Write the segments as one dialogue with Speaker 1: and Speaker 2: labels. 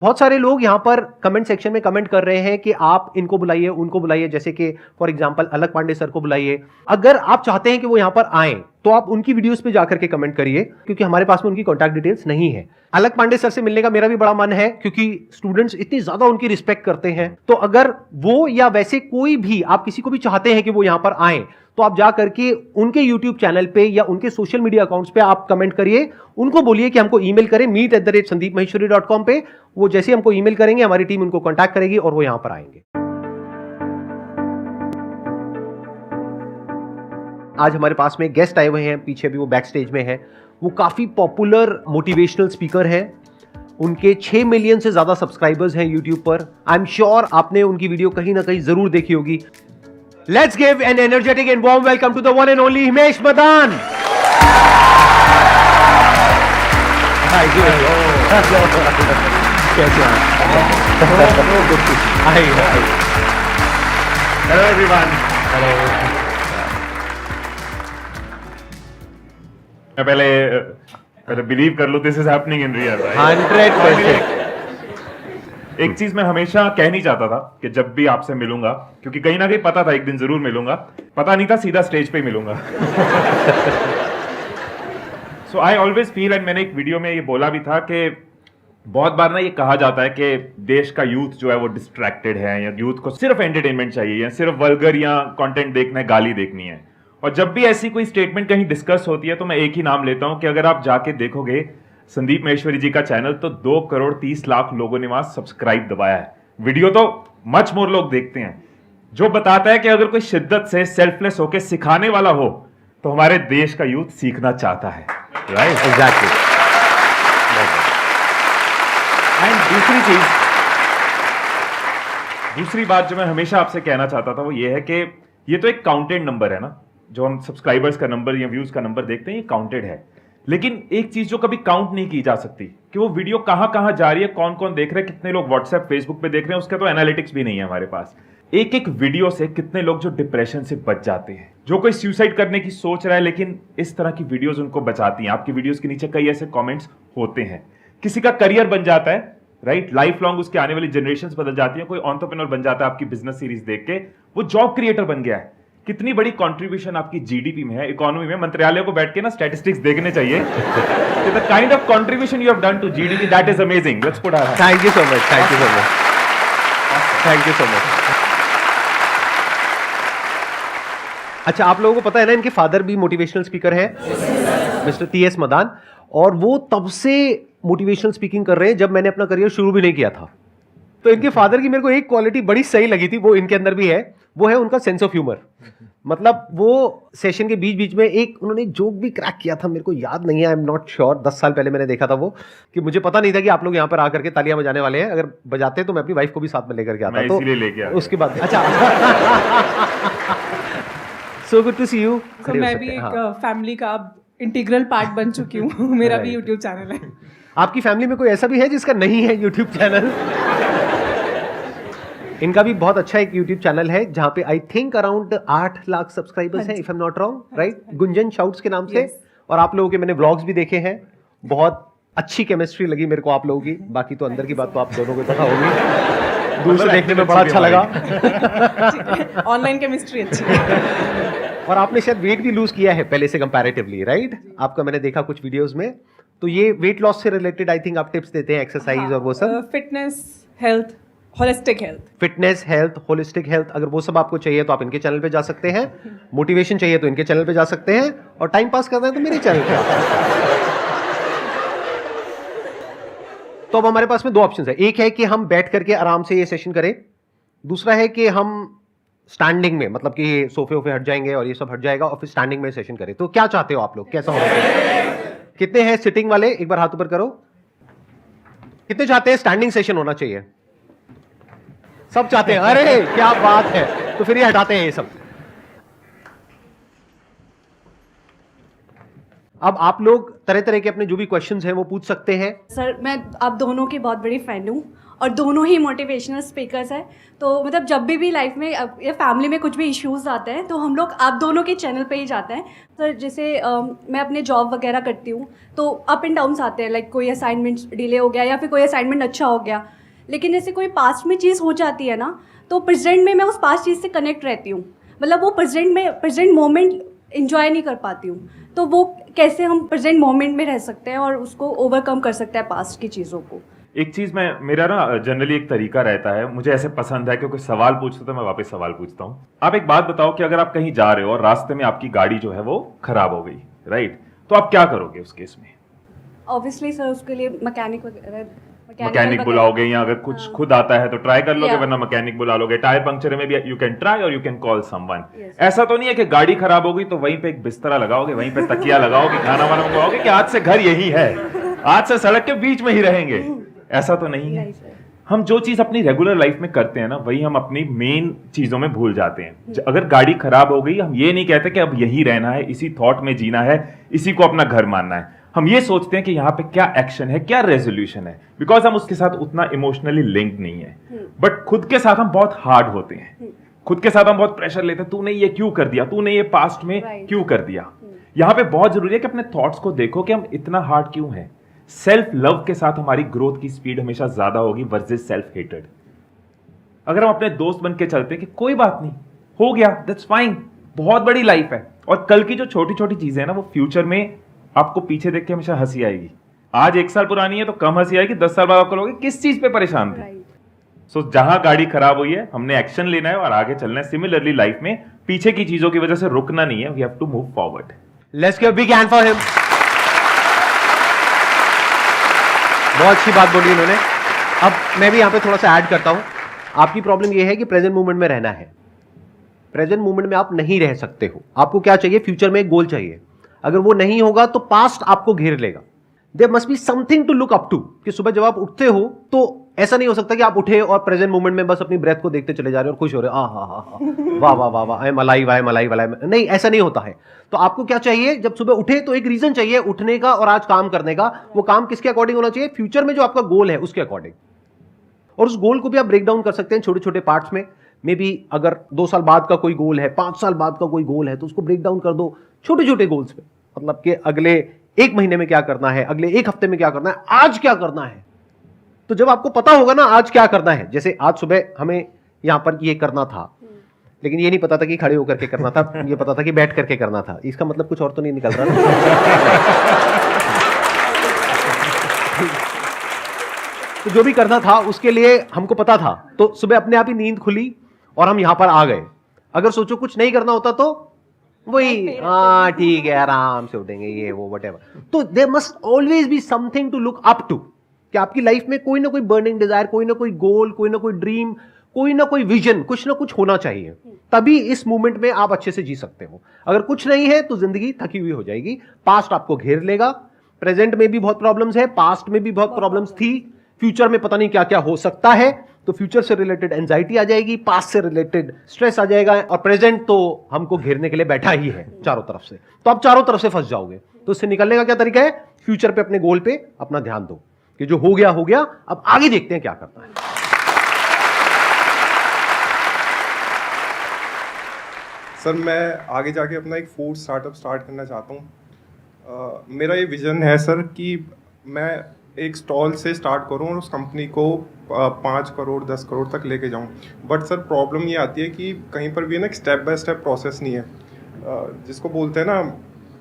Speaker 1: बहुत सारे लोग यहाँ पर कमेंट सेक्शन में कमेंट कर रहे हैं कि आप इनको बुलाइए, उनको बुलाइए, जैसे कि for example Alakh Pandey sir को बुलाइए। अगर आप चाहते हैं कि वो यहाँ पर आए तो आप उनकी वीडियोस पे जाकर के कमेंट करिए, क्योंकि हमारे पास में उनकी कॉन्टैक्ट डिटेल्स नहीं है। अलक पांडे सर से मिलने का मेरा भी बड़ा मन है, क्योंकि स्टूडेंट्स इतनी ज्यादा उनकी रिस्पेक्ट करते हैं। तो अगर वो या वैसे कोई भी आप किसी को भी चाहते हैं कि वो यहाँ पर आए, तो आप जा करके उनके YouTube चैनल पे या उनके सोशल मीडिया अकाउंट्स पे आप कमेंट करिए। उनको बोलिए कि हमको ईमेल करें meet@sandeepmaheshwari.com पे। वो जैसे हमको ईमेल करेंगे, हमारी टीम उनको कांटेक्ट करेगी और वो यहां पर आएंगे। आज हमारे पास में गेस्ट आए हुए हैं, पीछे भी वो बैक स्टेज में है। वो काफी पॉपुलर मोटिवेशनल स्पीकर हैं। उनके 6 मिलियन से ज्यादा सब्सक्राइबर्स हैं यूट्यूब पर। आई एम श्योर आपने उनकी वीडियो कहीं ना कहीं जरूर देखी होगी। Let's give an energetic and warm welcome to the one and only Himesh Madan. कैसे हैं?
Speaker 2: Hello everyone. Hello. मैं पहले बिलीव कर लूं, this is happening in real.
Speaker 1: 100%।
Speaker 2: एक चीज मैं हमेशा कहनी चाहता था कि जब भी आपसे मिलूंगा, क्योंकि कहीं ना कहीं पता था एक दिन जरूर मिलूंगा, पता नहीं था सीधा स्टेज पे ही मिलूंगा। सो आई ऑलवेज फील, एंड मैंने एक वीडियो में ये बोला भी था कि बहुत बार ना ये कहा जाता है कि देश का यूथ जो है वो डिस्ट्रैक्टेड है, या यूथ को सिर्फ एंटरटेनमेंट चाहिए, या सिर्फ वल्गर या कंटेंट देखना है, गाली देखनी है। और जब भी ऐसी कोई स्टेटमेंट कहीं डिस्कस होती है तो मैं एक ही नाम लेता हूं कि अगर आप जाके देखोगे संदीप महेश्वरी जी का चैनल, तो 2,30,00,000 लोगों ने वहां सब्सक्राइब दबाया है। वीडियो तो मच मोर लोग देखते हैं, जो बताता है कि अगर कोई शिद्दत से सेल्फलेस होकर सिखाने वाला हो तो हमारे देश का यूथ सीखना चाहता है। Right,
Speaker 1: exactly.
Speaker 2: एंड दूसरी बात जो मैं हमेशा आपसे कहना चाहता था वो ये है कि ये तो एक काउंटेड नंबर है ना, जो हम सब्सक्राइबर्स का नंबर या व्यूज का नंबर देखते हैं, ये काउंटेड है। लेकिन एक चीज जो कभी काउंट नहीं की जा सकती कि वो वीडियो कहां कहां जा रही है, कौन कौन देख रहे हैं, कितने लोग व्हाट्सएप फेसबुक पे देख रहे हैं, उसका तो एनालिटिक्स भी नहीं है हमारे पास। एक एक वीडियो से कितने लोग जो डिप्रेशन से बच जाते हैं, जो कोई सुसाइड करने की सोच रहा है, लेकिन इस तरह की वीडियोस उनको बचाती हैं। आपकी वीडियोस के नीचे कई ऐसे कमेंट्स होते हैं, किसी का करियर बन जाता है, राइट, लाइफ लॉन्ग उसके आने वाली जनरेशंस बदल जाती है, कोई एंटरप्रेन्योर बन जाता है आपकी बिजनेस सीरीज देख के, वो जॉब क्रिएटर बन गया है। कितनी बड़ी कंट्रीब्यूशन आपकी जीडीपी में है, इकोनॉमी में। मंत्रालय को बैठ के ना स्टैटिस्टिक्स देखने चाहिए। The kind of contribution you have done to GDP, that is amazing. Let's put our hands.
Speaker 1: Thank you so much, thank you so much, thank you so much. अच्छा, आप लोगों को पता है ना, इनके फादर भी मोटिवेशनल स्पीकर है, मिस्टर TS मदान, और वो तब से मोटिवेशनल स्पीकिंग कर रहे हैं जब मैंने अपना करियर शुरू भी नहीं किया था। तो इनके फादर की मेरे को एक क्वालिटी बड़ी सही लगी थी, वो इनके अंदर भी है, वो है उनका सेंस ऑफ ह्यूमर। मतलब वो सेशन के बीच बीच में उन्होंने एक जोक भी क्रैक किया था, मेरे को याद नहीं है, आई एम नॉट श्योर, 10 साल पहले मैंने देखा था वो, कि मुझे पता नहीं था कि आप लोग यहाँ पर आकर के तालियां बजाने वाले हैं। अगर बजाते तो मैं अपनी वाइफ को भी साथ में लेकर के आता, तो
Speaker 2: इसीलिए लेके आया।
Speaker 1: उसके बाद अच्छा। So good to see you.
Speaker 3: मैं भी एक फैमिली का इंटीग्रल पार्ट बन चुकी हूँ। मेरा भी यूट्यूब चैनल है।
Speaker 1: आपकी फैमिली में कोई ऐसा भी है जिसका नहीं है यूट्यूब चैनल? इनका भी बहुत अच्छा एक यूट्यूब चैनल है जहां पे I think around 8 lakh subscribers हैं, if I am not wrong, right, Gunjan shouts के नाम से। और आप लोगों के मैंने व्लॉग्स भी देखे हैं, बहुत अच्छी केमिस्ट्री लगी मेरे को आप लोगों की। बाकी तो अंदर की बात तो आप दोनों को पता होगी, दूर से देखने में बड़ा अच्छा लगा।
Speaker 3: ऑनलाइन केमिस्ट्री अच्छी है।
Speaker 1: और आपने शायद वेट भी लूज किया है पहले से कंपैरेटिवली, राइट? आपका मैंने देखा कुछ वीडियोस में, तो ये वेट लॉस से रिलेटेड आई थिंक आप टिप्स देते हैं, एक्सरसाइज और वो सब,
Speaker 3: fitness, health, holistic health.
Speaker 1: Fitness, health, holistic health, अगर वो सब आपको चाहिए तो आप इनके चैनल पे जा सकते हैं। मोटिवेशन चाहिए तो इनके चैनल पे जा सकते हैं, और टाइम पास करना है तो मेरे चैनल पे आ सकते हैं। तो अब हमारे पास में 2 ऑप्शंस है, एक है कि हम बैठ करके आराम से ये सेशन करें, दूसरा है कि हम स्टैंडिंग में, मतलब कि सोफे वोफे हट जाएंगे और ये सब हट जाएगा और फिर स्टैंडिंग में सेशन करें। तो क्या चाहते हो आप लोग, कैसा होगा? कितने हैं सिटिंग वाले, एक बार हाथ ऊपर करो। कितने चाहते हैं स्टैंडिंग सेशन होना चाहिए? सब चाहते हैं, अरे क्या बात है। तो फिर ये हटाते हैं ये सब। अब आप लोग तरह तरह के अपने जो भी क्वेश्चंस हैं वो पूछ सकते हैं।
Speaker 4: सर मैं आप दोनों की बहुत बड़ी फ़ैन हूँ और दोनों ही मोटिवेशनल स्पीकर्स हैं। तो मतलब जब भी लाइफ में या फैमिली में कुछ भी इश्यूज आते हैं तो हम लोग आप दोनों के चैनल पे ही जाते हैं। सर जैसे मैं अपने जॉब वगैरह करती हूँ तो अप एंड डाउन्स आते हैं, लाइक कोई असाइनमेंट डिले हो गया या फिर कोई असाइनमेंट अच्छा हो गया। लेकिन जैसे कोई पास्ट में चीज़ हो जाती है ना, तो प्रेजेंट में मैं उस पास्ट चीज़ से कनेक्ट रहती हूँ। मतलब वो प्रेजेंट मोमेंट इंजॉय नहीं कर पाती हूँ। तो वो कैसे हम प्रेजेंट मोमेंट में रह सकते हैं और उसको ओवरकम कर सकते हैं पास्ट की चीज़ों को।
Speaker 2: एक चीज मेरा ना जनरली एक तरीका रहता है, मुझे ऐसे पसंद है क्योंकि सवाल पूछते तो मैं वापस सवाल पूछता हूँ। आप एक बात बताओ कि अगर आप कहीं जा रहे हो और रास्ते में आपकी गाड़ी जो है वो खराब हो गई, राइट, तो आप क्या करोगे उस केस में?
Speaker 4: ऑब्वियसली सर उसके लिए
Speaker 2: मैकेनिक बुलाओगे, या अगर कुछ खुद आता है तो ट्राई कर लोगे, वरना मैकेनिक बुला लोगे। टायर पंक्चर में भी यू कैन ट्राई और यू कैन कॉल समवन। ऐसा तो नहीं है कि गाड़ी खराब हो गई तो वहीं पे एक बिस्तरा लगाओगे, वहीं पे तकिया लगाओगे, खाना वाना मंगवाओगे कि आज से घर यही है, आज से सड़क के बीच में ही रहेंगे। ऐसा तो नहीं है। हम जो चीज अपनी रेगुलर लाइफ में करते हैं ना, वही हम अपनी मेन चीजों में भूल जाते हैं। अगर गाड़ी खराब हो गई, हम ये नहीं कहते कि अब यही रहना है, इसी थॉट में जीना है, इसी को अपना घर मानना है। हम ये सोचते हैं कि यहाँ पे क्या एक्शन है, क्या रेजोल्यूशन है, बिकॉज हम उसके साथ उतना इमोशनली लिंक्ड नहीं है। बट खुद के साथ हम बहुत हार्ड होते हैं, खुद के साथ हम बहुत प्रेशर लेते हैं। तूने ये क्यों कर दिया, तूने ये पास्ट में क्यों कर दिया। यहाँ पे बहुत जरूरी है कि अपने थॉट्स को देखो कि हम इतना हार्ड क्यों है। सेल्फ लव के साथ हमारी ग्रोथ की स्पीड हमेशा ज्यादा होगी वर्सेस सेल्फ हेटेड। अगर हम अपने दोस्त बन के चलते हैं कि कोई बात नहीं, हो गया, दैट्स फाइन, बहुत बड़ी लाइफ है, और कल की जो छोटी छोटी चीजें हैं ना, वो फ्यूचर में आपको पीछे देख के हमेशा हंसी आएगी। आज 1 साल पुरानी है तो कम हंसी आएगी, 10 साल बाद आपको लोगे किस चीज पे परेशान थे। सो जहां गाड़ी खराब हुई है, हमने एक्शन लेना है और आगे चलना है। सिमिलरली लाइफ में पीछे की चीजों की वजह से रुकना नहीं है, we have to move forward.
Speaker 1: Let's give a big hand for him. बहुत अच्छी बात बोली इन्होंने। अब मैं भी यहां पे थोड़ा सा ऐड करता हूं। आपकी प्रॉब्लम यह है कि प्रेजेंट मोमेंट में रहना है। प्रेजेंट मोमेंट में आप नहीं रह सकते हो। आपको क्या चाहिए? फ्यूचर में एक गोल चाहिए। अगर वो नहीं होगा तो पास्ट आपको घेर लेगा। There must be something to look up to, कि सुबह जब आप उठते हो तो ऐसा नहीं हो सकता कि आप उठे और प्रेजेंट मोमेंट में बस अपनी ब्रेथ को देखते चले जा रहे हो और खुश हो रहे हो, वाह वाह वाह वाह, I am alive, I am alive, alive. नहीं, ऐसा नहीं होता है। तो आपको क्या चाहिए? जब सुबह उठे तो एक रीजन चाहिए उठने का और आज काम करने का। वो काम किसके अकॉर्डिंग होना चाहिए? फ्यूचर में जो आपका गोल है उसके अकॉर्डिंग। और उस गोल को भी आप ब्रेक डाउन कर सकते हैं छोटे छोटे पार्ट्स में। मे बी अगर 2 साल बाद का कोई गोल है, 5 साल बाद का कोई गोल है, तो उसको ब्रेक डाउन कर दो छोटे छोटे गोल्स में। मतलब कि अगले 1 महीने में क्या करना है, अगले 1 हफ्ते में क्या करना है, आज क्या करना है। तो जब आपको पता होगा ना आज क्या करना है, जैसे आज सुबह हमें यहां पर ये करना था, लेकिन ये नहीं पता था कि खड़े होकर के करना था, ये पता था कि बैठ करके करना था। इसका मतलब कुछ और तो नहीं निकल रहा ना। तो जो भी करना था उसके लिए हमको पता था, तो सुबह अपने आप ही नींद खुली और हम यहां पर आ गए। अगर सोचो कुछ नहीं करना होता तो वही, हाँ ठीक है, आराम से उठेंगे, ये वो व्हाटएवर। तो there must always be something to look up to, कि आपकी लाइफ में कोई ना कोई बर्निंग डिजायर, कोई ना कोई गोल, कोई ना कोई ड्रीम, कोई ना कोई विजन, कुछ ना कुछ होना चाहिए। तभी इस मूवमेंट में आप अच्छे से जी सकते हो। अगर कुछ नहीं है तो जिंदगी थकी हुई हो जाएगी। पास्ट आपको घेर लेगा। प्रेजेंट में भी बहुत प्रॉब्लम्स है, पास्ट में भी बहुत प्रॉब्लम्स थी, फ्यूचर में पता नहीं क्या क्या हो सकता है। तो फ्यूचर से रिलेटेड एंजाइटी आ जाएगी, पास्ट से रिलेटेड स्ट्रेस आ जाएगा, और प्रेजेंट तो हमको घेरने के लिए बैठा ही है चारों तरफ से। तो आप चारों तरफ से फंस जाओगे। तो इससे निकलने का क्या तरीका है? फ्यूचर पे, अपने गोल पे अपना ध्यान दो कि जो हो गया, अब आगे देखते हैं क्या करना है।
Speaker 5: सर मैं आगे जाके अपना एक फूड स्टार्टअप स्टार्ट करना चाहता हूँ। मेरा ये विज़न है सर कि मैं एक स्टॉल से स्टार्ट करूँ और उस कंपनी को 5 करोड़ 10 करोड़ तक लेके जाऊँ। बट सर प्रॉब्लम ये आती है कि कहीं पर भी है ना, स्टेप बाय स्टेप प्रोसेस नहीं है, जिसको बोलते हैं ना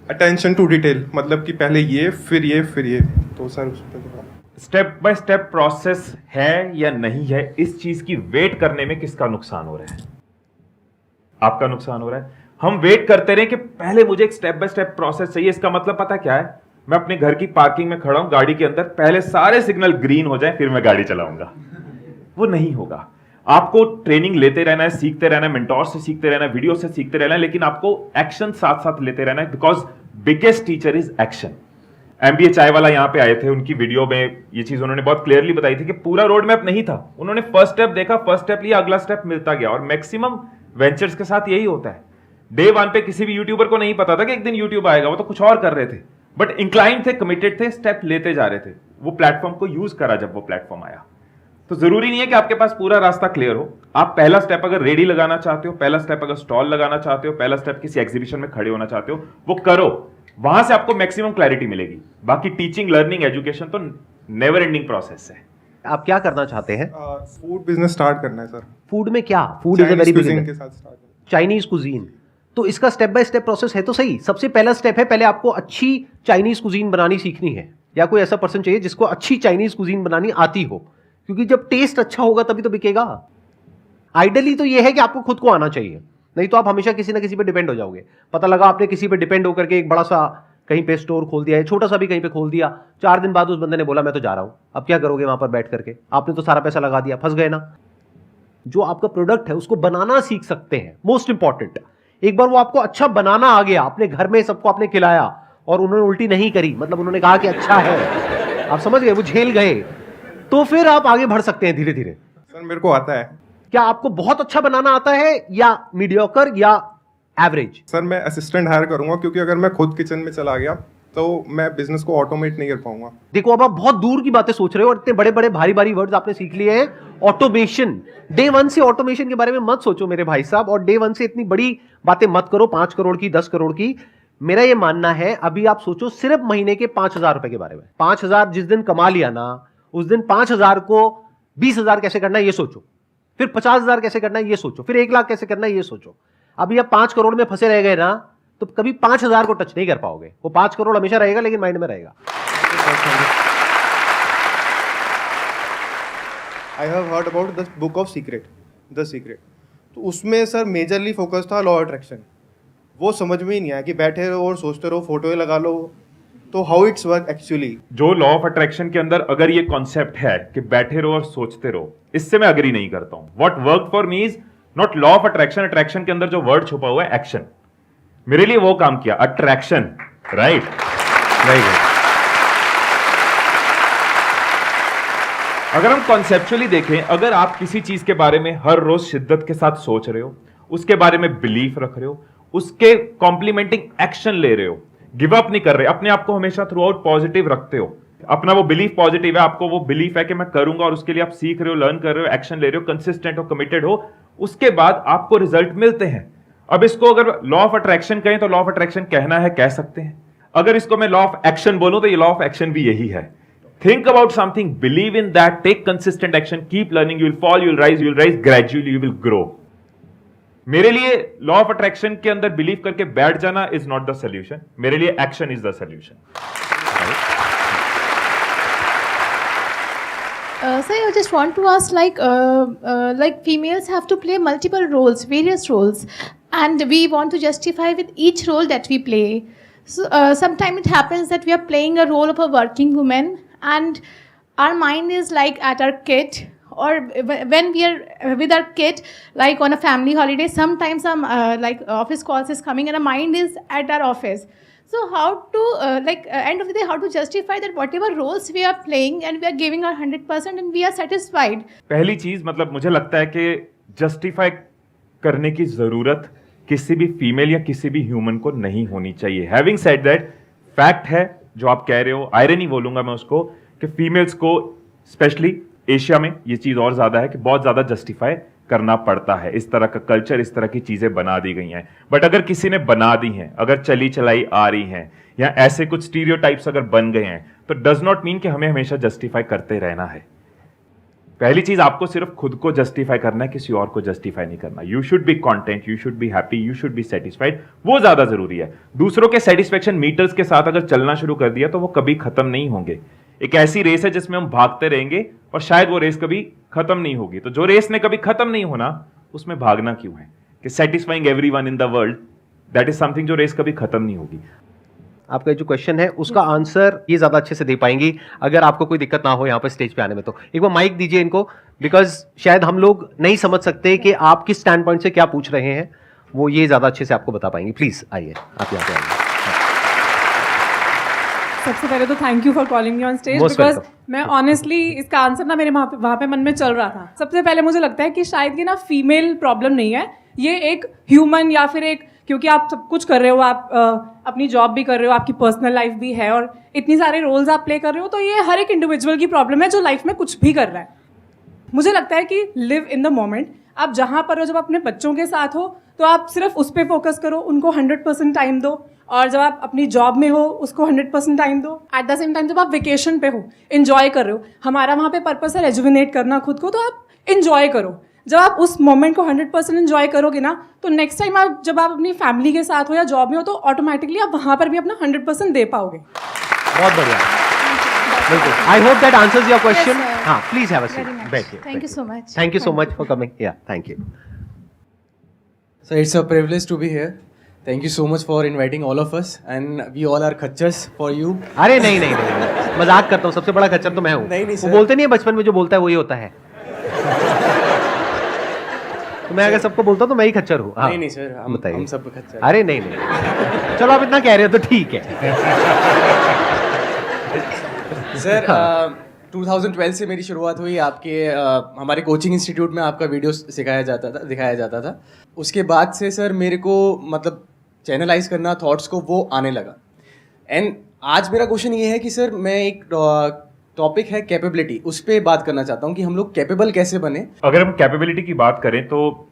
Speaker 5: अटेंशन टू डिटेल, मतलब कि पहले ये फिर ये फिर ये। तो सर उस पर
Speaker 2: स्टेप बाय स्टेप प्रोसेस है या नहीं है, इस चीज की वेट करने में किसका नुकसान हो रहा है? आपका नुकसान हो रहा है। हम वेट करते रहे कि पहले मुझे एक स्टेप बाय स्टेप प्रोसेस चाहिए। इसका मतलब पता क्या है? मैं अपने घर की पार्किंग में खड़ा हूं, गाड़ी के अंदर, पहले सारे सिग्नल ग्रीन हो जाए फिर मैं गाड़ी चलाऊंगा। वो नहीं होगा। आपको ट्रेनिंग लेते रहना है, सीखते रहना है, मेंटोर से सीखते रहना है, वीडियो से सीखते रहना है, लेकिन आपको एक्शन साथ साथ लेते रहना है, because biggest teacher is action. MBA चाय वाला यहां पे आए थे, उनकी वीडियो में ये चीज उन्होंने बहुत क्लियरली बताई थी कि पूरा रोड मैप नहीं था। उन्होंने फर्स्ट स्टेप देखा, फर्स्ट स्टेप लिया, अगला स्टेप मिलता गया। और मैक्सिमम वेंचर्स के साथ यही होता है। डे 1 पे किसी भी यूट्यूबर को नहीं पता था कि एक दिन यूट्यूब आएगा, वो तो कुछ और कर रहे थे। बट इंक्लाइन थे, कमिटेड थे, स्टेप लेते जा रहे थे। वो प्लेटफॉर्म को यूज करा जब वो प्लेटफॉर्म आया। तो जरूरी नहीं है कि आपके पास पूरा रास्ता क्लियर हो। आप पहला स्टेप अगर रेडी लगाना चाहते हो, पहला स्टेप अगर स्टॉल लगाना चाहते हो, पहला स्टेप किसी एग्जीबिशन में खड़े होना चाहते हो, वो करो। वहां से आपको मैक्सिमम क्लैरिटी मिलेगी। बाकी टीचिंग, लर्निंग, एजुकेशन तो नेवर एंडिंग प्रोसेस है।
Speaker 1: आप क्या करना चाहते हैं?
Speaker 5: फूड बिजनेस स्टार्ट करना है सर।
Speaker 1: फूड में क्या? Food is a very big
Speaker 5: के साथ स्टार्ट करना
Speaker 1: चाइनीज कुजीन। तो इसका स्टेप बाय स्टेप प्रोसेस है तो सही। सबसे पहला स्टेप है, पहले आपको अच्छी चाइनीज कुजीन बनानी सीखनी है, या कोई ऐसा पर्सन चाहिए जिसको अच्छी चाइनीज कुजीन बनानी आती हो, क्योंकि जब टेस्ट अच्छा होगा तभी तो बिकेगा। आइडियली तो ये है कि आपको खुद को आना चाहिए, नहीं तो आप हमेशा किसी ना किसी पे डिपेंड हो जाओगे। पता लगा आपने किसी पे डिपेंड होकर के एक बड़ा सा कहीं पे स्टोर खोल दिया है, छोटा सा भी कहीं पे खोल दिया, 4 दिन बाद उस बंदे ने बोला मैं तो जा रहा हूं। अब क्या करोगे वहां पर बैठ करके? आपने तो सारा पैसा लगा दिया, फंस गए ना। जो आपका प्रोडक्ट है उसको बनाना सीख सकते हैं, मोस्ट इंपॉर्टेंट। एक बार वो आपको अच्छा बनाना आ गया, अपने घर में सबको आपने खिलाया और उन्होंने उल्टी नहीं करी, मतलब उन्होंने कहा कि अच्छा है, आप समझ गए, वो झेल गए, तो फिर आप आगे बढ़ सकते हैं धीरे धीरे।
Speaker 5: सर मेरे को आता है।
Speaker 1: क्या आपको बहुत अच्छा बनाना आता है या मीडियोकर या एवरेज?
Speaker 5: सर मैं असिस्टेंट हायर करूंगा, क्योंकि अगर मैं खुद किचन में चला गया तो मैं बिजनेस को ऑटोमेट नहीं कर पाऊंगा।
Speaker 1: देखो अब आप बहुत दूर की बातें सोच रहे हो और इतने बड़े बड़े भारी भारी वर्ड्स आपने सीख लिए हैं। ऑटोमेशन, डे 1 से ऑटोमेशन के बारे में मत सोचो मेरे भाई साहब, और डे 1 से इतनी बड़ी बातें मत करो, 5 करोड़ की, 10 करोड़ की। मेरा ये मानना है अभी आप सोचो सिर्फ महीने के 5,000 रुपए के बारे में। 5,000 जिस दिन कमा लिया ना, उस दिन 5,000 को 20,000 कैसे करना है ये सोचो, फिर 50,000 कैसे करना है ये सोचो, फिर 1 लाख कैसे करना है ये सोचो। अभी आप 5 करोड़ में फंसे रह गए ना, तो कभी 5,000 को टच नहीं कर पाओगे। वो 5 करोड़ हमेशा रहेगा लेकिन माइंड में रहेगा।
Speaker 6: I have heard about the book of secret, the secret. तो उसमें सर मेजरली फोकस था लॉ अट्रैक्शन। वो समझ में ही नहीं आया कि बैठे रहो और सोचते रहो, फोटो लगा लो, तो हाउ इट्स वर्क एक्चुअली।
Speaker 2: जो लॉ ऑफ अट्रैक्शन के अंदर अगर ये कॉन्सेप्ट है कि बैठे रहो और सोचते रहो, इससे मैं अग्री नहीं करता हूं। What work for me is not law of attraction. Attraction के अंदर जो वर्ड छुपा हुआ है एक्शन, मेरे लिए वो काम किया, अट्रैक्शन, राइट। अगर हम कॉन्सेप्चुअली देखें, अगर आप किसी चीज के बारे में हर रोज शिद्दत के साथ सोच रहे हो, उसके बारे में बिलीफ रख रहे हो, उसके कॉम्प्लीमेंटिंग एक्शन ले रहे हो, गिव अप नहीं कर रहे, अपने आप को हमेशा थ्रू आउट पॉजिटिव रखते हो, अपना वो बिलीफ पॉजिटिव है, आपको वो बिलीफ है कि मैं करूंगा, और उसके लिए आप सीख रहे हो, लर्न कर रहे हो, एक्शन ले रहे हो, कंसिस्टेंट हो, कमिटेड हो, उसके बाद आपको रिजल्ट मिलते हैं। अब इसको अगर लॉ ऑफ अट्रैक्शन कहें तो लॉ ऑफ अट्रैक्शन कहना है, कह सकते हैं। अगर इसको मैं लॉ ऑफ एक्शन बोलूं तो ये लॉ ऑफ एक्शन भी यही है। Think about something, believe in that, take consistent action, keep learning, you will fall, you will rise, gradually you will grow. मेरे लिए लॉ ऑफ अट्रैक्शन के अंदर बिलीव करके बैठ जाना इज नॉट द सोल्यूशन, मेरे लिए action is the solution.
Speaker 7: Sir, I just want to ask, like females have to play multiple roles, various roles, and we want to justify with each role that we play. So sometimes it happens that we are playing a role of a working woman, and our mind is like at our kid, or when we are with our kid, like on a family holiday. Sometimes some like office calls is coming, and our mind is at our office. So how to end of the day, how to justify that whatever roles we are playing and we are giving our 100% and we are satisfied?
Speaker 2: पहली चीज, मतलब मुझे लगता है कि justify करने की जरूरत किसी भी फीमेल या किसी भी ह्यूमन को नहीं होनी चाहिए। हैविंग सेड दैट, फैक्ट है जो आप कह रहे हो, आयरनी बोलूंगा मैं उसको, कि फीमेल्स को स्पेशली एशिया में ये चीज और ज्यादा है कि बहुत ज्यादा जस्टिफाई करना पड़ता है। इस तरह का कल्चर, इस तरह की चीजें बना दी गई हैं। बट अगर किसी ने बना दी हैं, अगर चली चलाई आ रही हैं, या ऐसे कुछ स्टीरियोटाइप्स अगर बन गए हैं, तो डज नॉट मीन कि हमें हमेशा जस्टिफाई करते रहना है। पहली चीज, आपको सिर्फ खुद को जस्टिफाई करना है, किसी और को जस्टिफाई नहीं करना। You should be content, you should be happy, you should be satisfied, वो ज्यादा जरूरी है। दूसरों के सेटिस्फेक्शन मीटर्स के साथ अगर चलना शुरू कर दिया तो वो कभी खत्म नहीं होंगे। एक ऐसी रेस है जिसमें हम भागते रहेंगे और शायद वो रेस कभी खत्म नहीं होगी। तो जो रेस ने कभी खत्म नहीं होना, उसमें भागना क्यों है? कि satisfying everyone in the world, that is something जो रेस कभी खत्म नहीं होगी।
Speaker 1: आपका जो क्वेश्चन है उसका आंसर ये ज्यादा अच्छे से दे पाएंगी अगर आपको कोई दिक्कत ना हो यहाँ पर स्टेज पे आने में। तो एक बार माइक दीजिए इनको, बिकॉज शायद हम लोग नहीं समझ सकते कि आप किस स्टैंड पॉइंट से क्या पूछ रहे हैं, वो ये ज्यादा अच्छे से आपको बता पाएंगे। प्लीज आइए, आप यहाँ पे आइए।
Speaker 3: सबसे पहले तो thank you for calling me on stage, because मैं ऑनेस्टली इसका आंसर ना मेरे वहाँ पे मन में चल रहा था। सबसे पहले मुझे लगता है कि शायद ये ना फीमेल प्रॉब्लम नहीं है, ये एक ह्यूमन या फिर एक क्योंकि आप सब कुछ कर रहे हो, आप अपनी जॉब भी कर रहे हो, आपकी पर्सनल लाइफ भी है और इतनी सारे रोल्स आप प्ले कर रहे हो, तो ये हर एक इंडिविजुअल की प्रॉब्लम है जो लाइफ में कुछ भी कर रहा है। मुझे लगता है कि लिव इन द मोमेंट, आप जहाँ पर हो, जब अपने बच्चों के साथ हो तो आप सिर्फ उस पर फोकस करो, उनको 100% टाइम दो, और जब आप अपनी जॉब में हो उसको 100% टाइम दो। एट द सेम टाइम जब आप वेकेशन पे हो, इन्जॉय कर रहे हो, हमारा वहाँ पे पर्पस है रेजुविनेट करना खुद को, तो आप इन्जॉय करो। जब आप उस मोमेंट को 100% इन्जॉय करोगे ना, तो नेक्स्ट टाइम आप जब आप अपनी फैमिली के साथ हो या जॉब में हो, तो ऑटोमेटिकली आप वहाँ पर भी अपना 100% दे पाओगे।
Speaker 1: बहुत बढ़िया, बिल्कुल। I hope that answers your question. हाँ, प्लीज हैव अ सीट, बैठिए।
Speaker 7: Thank you so much.
Speaker 1: Thank you so much for coming. Yeah, thank you.
Speaker 8: So it's a privilege to be here. Thank you so much for inviting all of us, and we all are खच्चर्स for you.
Speaker 1: अरे नहीं नहीं नहीं, मजाक करता हूँ, सबसे बड़ा खच्चर तो मैं हूँ।
Speaker 8: नहीं,
Speaker 1: वो
Speaker 8: sir.
Speaker 1: बोलते नहीं है बचपन में जो बोलता है वही होता है। तो मैं अगर सबको बोलता हूँ तो मैं ही खच्चर हूँ। हाँ,
Speaker 8: नहीं सर, हम सब खच्चर।
Speaker 1: अरे नहीं नहीं, चलो आप इतना कह रहे हो तो ठीक है।
Speaker 8: सर 2012 से मेरी शुरुआत हुई आपके हमारे कोचिंग इंस्टीट्यूट में आपका वीडियो दिखाया जाता था। उसके बाद से सर मेरे को मतलब चैनलाइज करना थॉट्स को वो आने लगा। एंड आज मेरा क्वेश्चन ये है कि सर मैं एक टॉपिक है कैपेबिलिटी, उस पर बात करना चाहता हूँ कि हम लोग कैपेबल कैसे बने।
Speaker 2: अगर हम कैपेबिलिटी की बात करें तो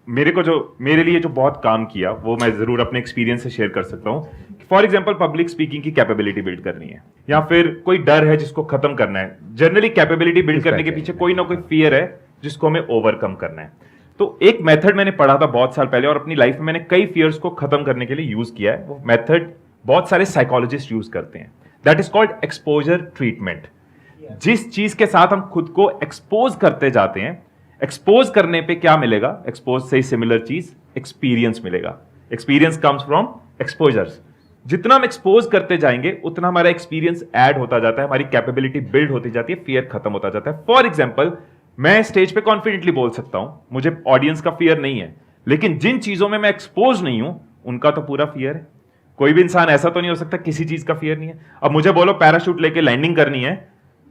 Speaker 2: मेरे लिए जो बहुत काम किया वो मैं जरूर अपने एक्सपीरियंस से शेयर कर सकता हूँ। फॉर एग्जाम्पल पब्लिक स्पीकिंग की कैपेबिलिटी बिल्ड करनी है, या फिर कोई डर है जिसको खत्म करना है। जनरली कैपेबिलिटी बिल्ड करने के पीछे कोई ना कोई फियर है जिसको हमें ओवरकम करना है। तो एक मेथड मैंने पढ़ा था बहुत साल पहले, और अपनी लाइफ में मैंने कई फियर्स को खत्म करने के लिए यूज किया है। वो मेथड बहुत सारे साइकोलॉजिस्ट यूज करते हैं। That is called exposure treatment. जिस चीज के साथ हम खुद को एक्सपोज करते जाते हैं, एक्सपोज करने पे क्या मिलेगा? एक्सपोज से सिमिलर चीज एक्सपीरियंस मिलेगा। Experience comes from exposures. जितना हम एक्सपोज करते जाएंगे उतना हमारा एक्सपीरियंस ऐड होता जाता है, हमारी कैपेबिलिटी बिल्ड होती जाती है, फियर खत्म होता जाता है। फॉर एग्जाम्पल मैं स्टेज पे कॉन्फिडेंटली बोल सकता हूं, मुझे ऑडियंस का फियर नहीं है, लेकिन जिन चीजों में मैं एक्सपोज नहीं हूं उनका तो पूरा फियर है। कोई भी इंसान ऐसा तो नहीं हो सकता किसी चीज का फियर नहीं है। अब मुझे बोलो पैराशूट लेके लैंडिंग करनी है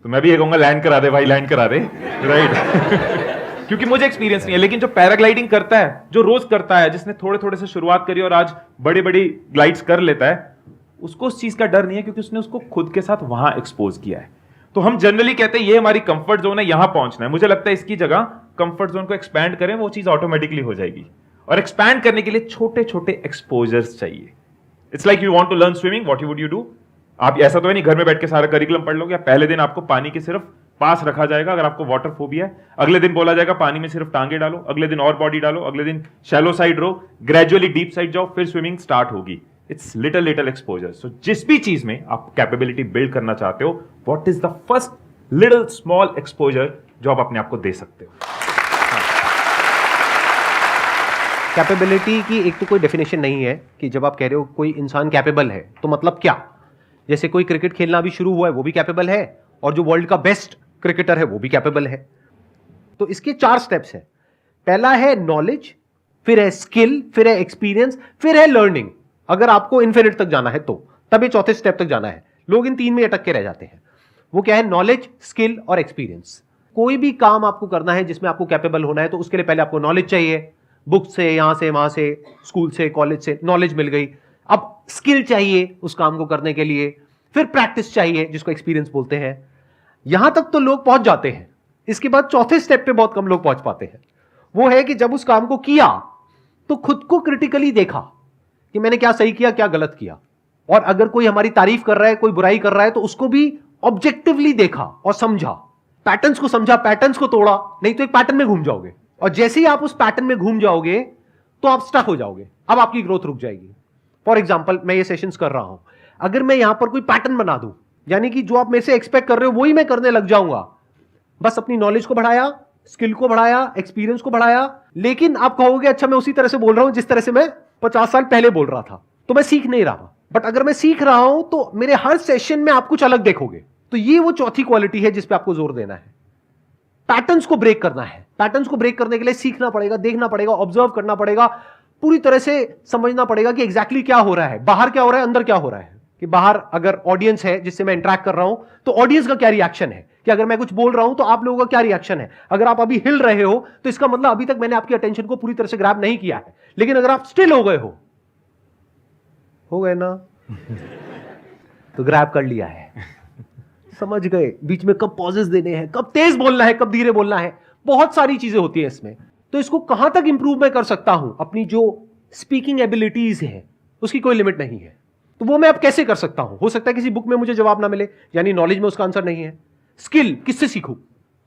Speaker 2: तो मैं भी ये कहूंगा लैंड करा दे भाई, लैंड करा दे, राइट? क्योंकि मुझे एक्सपीरियंस नहीं है। लेकिन जो पैराग्लाइडिंग करता है, जो रोज करता है, जिसने थोड़े थोड़े से शुरुआत करी और आज बड़ी बड़ी ग्लाइड्स कर लेता है, उसको उस चीज का डर नहीं है क्योंकि उसने उसको खुद के साथ वहां एक्सपोज किया है। तो हम जनरली कहते हैं ये हमारी कंफर्ट जोन है, यहां पहुंचना है। मुझे लगता है इसकी जगह कंफर्ट जोन को एक्सपैंड करें, वो चीज ऑटोमेटिकली हो जाएगी। और एक्सपैंड करने के लिए छोटे छोटे एक्सपोजर्स चाहिए। It's like you want to learn swimming, what would you do? आप ऐसा तो है नहीं घर में बैठ के सारा करिकुलम पढ़ लोगे। पहले दिन आपको पानी के सिर्फ पास रखा जाएगा अगर आपको वाटर फोबिया है, अगले दिन बोला जाएगा पानी में सिर्फ टांगे डालो, अगले दिन और बॉडी डालो, अगले दिन शैलो साइड रो, ग्रेजुअली डीप साइड जाओ, फिर स्विमिंग स्टार्ट होगी। It's little exposure. सो जिस भी चीज में आप कैपेबिलिटी बिल्ड करना चाहते हो, what is the first little small exposure जो आप अपने आप को दे सकते हो?
Speaker 1: कैपेबिलिटी की एक तो कोई डेफिनेशन नहीं है कि जब आप कह रहे हो कोई इंसान कैपेबल है तो मतलब क्या? जैसे कोई क्रिकेट खेलना अभी शुरू हुआ है वो भी कैपेबल है, और जो वर्ल्ड का बेस्ट क्रिकेटर है वो भी कैपेबल है। तो इसके 4 स्टेप्स हैं। पहला है नॉलेज, फिर है स्किल, फिर है एक्सपीरियंस, फिर है लर्निंग। अगर आपको इन्फिनिट तक जाना है तो तब ये चौथे स्टेप तक जाना है। लोग इन 3 में अटक के रह जाते हैं। वो क्या है? नॉलेज, स्किल और एक्सपीरियंस। कोई भी काम आपको करना है जिसमें आपको कैपेबल होना है तो उसके लिए पहले आपको नॉलेज चाहिए। बुक से, यहां से, वहां से, स्कूल से, कॉलेज से नॉलेज मिल गई। अब स्किल चाहिए उस काम को करने के लिए, फिर प्रैक्टिस चाहिए जिसको एक्सपीरियंस बोलते हैं। यहां तक तो लोग पहुंच जाते हैं। इसके बाद चौथे स्टेप पे बहुत कम लोग पहुंच पाते हैं। वो है कि जब उस काम को किया तो खुद को क्रिटिकली देखा कि मैंने क्या सही किया, क्या गलत किया, और अगर कोई हमारी तारीफ कर रहा है, कोई बुराई कर रहा है तो उसको भी ऑब्जेक्टिवली देखा और समझा, पैटर्न्स को समझा, पैटर्न्स को तोड़ा। नहीं तो एक पैटर्न में घूम जाओगे, और जैसे ही आप उस पैटर्न में घूम जाओगे तो आप स्टक हो जाओगे। अब आपकी ग्रोथ रुक जाएगी। फॉर एग्जाम्पल मैं ये सेशंस कर रहा हूं, अगर मैं यहां पर कोई पैटर्न बना दूं, यानी कि जो आप मेरे से एक्सपेक्ट कर रहे हो वही मैं करने लग जाऊंगा, बस अपनी नॉलेज को बढ़ाया, स्किल को बढ़ाया, एक्सपीरियंस को बढ़ाया, लेकिन आप कहोगे अच्छा मैं उसी तरह से बोल रहा हूं जिस तरह से मैं 50 साल पहले बोल रहा था, तो मैं सीख नहीं रहा। बट अगर मैं सीख रहा हूं तो मेरे हर सेशन में आप कुछ अलग देखोगे। तो ये वो चौथी क्वालिटी है जिस पे आपको जोर देना है। पैटर्न्स को ब्रेक करना है। पैटर्न्स को ब्रेक करने के लिए सीखना पड़ेगा, देखना पड़ेगा, ऑब्जर्व करना पड़ेगा, पूरी तरह से समझना पड़ेगा कि एग्जैक्टली क्या हो रहा है, बाहर क्या हो रहा है, अंदर क्या हो रहा है। कि बाहर अगर ऑडियंस है जिससे मैं इंटरेक्ट कर रहा हूं तो ऑडियंस का क्या रिएक्शन है, कि अगर मैं कुछ बोल रहा हूं तो आप लोगों का क्या रिएक्शन है। अगर आप अभी हिल रहे हो तो इसका मतलब अभी तक मैंने आपकी अटेंशन को पूरी तरह से ग्रैब नहीं किया है। लेकिन अगर आप स्टिल हो गए हो हो गए ना? तो ग्रैब कर लिया है, समझ गए बीच में कब पॉजेस देने हैं, कब तेज बोलना है, कब धीरे बोलना है, बहुत सारी चीजें होती है इसमें। तो इसको कहां तक इंप्रूव मैं कर सकता हूं, अपनी जो स्पीकिंग एबिलिटीज है उसकी कोई लिमिट नहीं है। तो वो मैं अब कैसे कर सकता हूं? हो सकता है किसी बुक में मुझे जवाब ना मिले, यानी नॉलेज में उसका आंसर नहीं है। स्किल किससे सीखूं?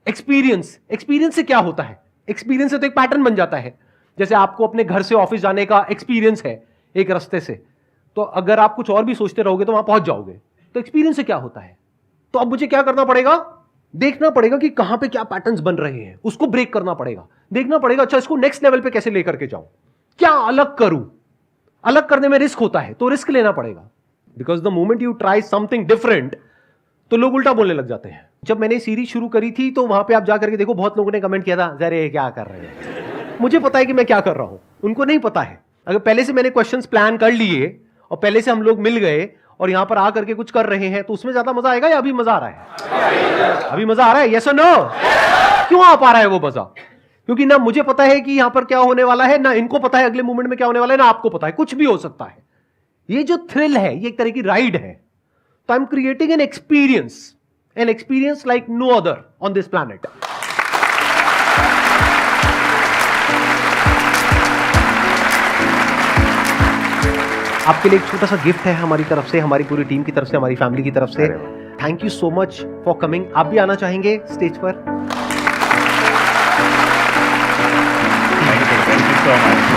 Speaker 1: एक्सपीरियंस, एक्सपीरियंस से क्या होता है? एक्सपीरियंस से तो एक पैटर्न बन जाता है। जैसे आपको अपने घर से ऑफिस जाने का एक्सपीरियंस है एक रास्ते से, तो अगर आप कुछ और भी सोचते रहोगे तो वहां पहुंच जाओगे। तो एक्सपीरियंस से क्या होता है? तो अब मुझे क्या करना पड़ेगा? देखना पड़ेगा कि कहां पे क्या पैटर्न्स बन रहे हैं, उसको ब्रेक करना पड़ेगा। देखना पड़ेगा अच्छा इसको नेक्स्ट लेवल पे कैसे लेकर के जाऊं, क्या अलग करूं। अलग करने में रिस्क होता है, तो रिस्क लेना पड़ेगा। Because the moment you try something different, तो लोग उल्टा बोलने लग जाते हैं। जब मैंने सीरीज शुरू करी थी तो वहां पे आप जाकर के देखो, बहुत लोगों ने कमेंट किया था, अरे क्या कर रहे हैं। मुझे पता है कि मैं क्या कर रहा हूं, उनको नहीं पता है। अगर पहले से मैंने क्वेश्चंस प्लान कर लिए और पहले से हम लोग मिल गए और यहां पर आकर के कुछ कर रहे हैं, तो उसमें ज्यादा मजा आएगा या अभी मजा आ रहा है? अभी मजा आ रहा है, यस और नो? क्यों आ पा रहा है वो मजा? क्योंकि ना मुझे पता है कि यहां पर क्या होने वाला है, ना इनको पता है अगले मोमेंट में क्या होने वाला है, ना आपको पता है, कुछ भी हो सकता है। ये जो थ्रिल है ये एक तरह की राइड है। तो I am creating an experience like no other on this planet. आपके लिए एक छोटा सा गिफ्ट है हमारी तरफ से, हमारी पूरी टीम की तरफ से, हमारी फैमिली की तरफ से। Thank you so much for coming. आप भी आना चाहेंगे स्टेज पर?
Speaker 2: Thank you so much.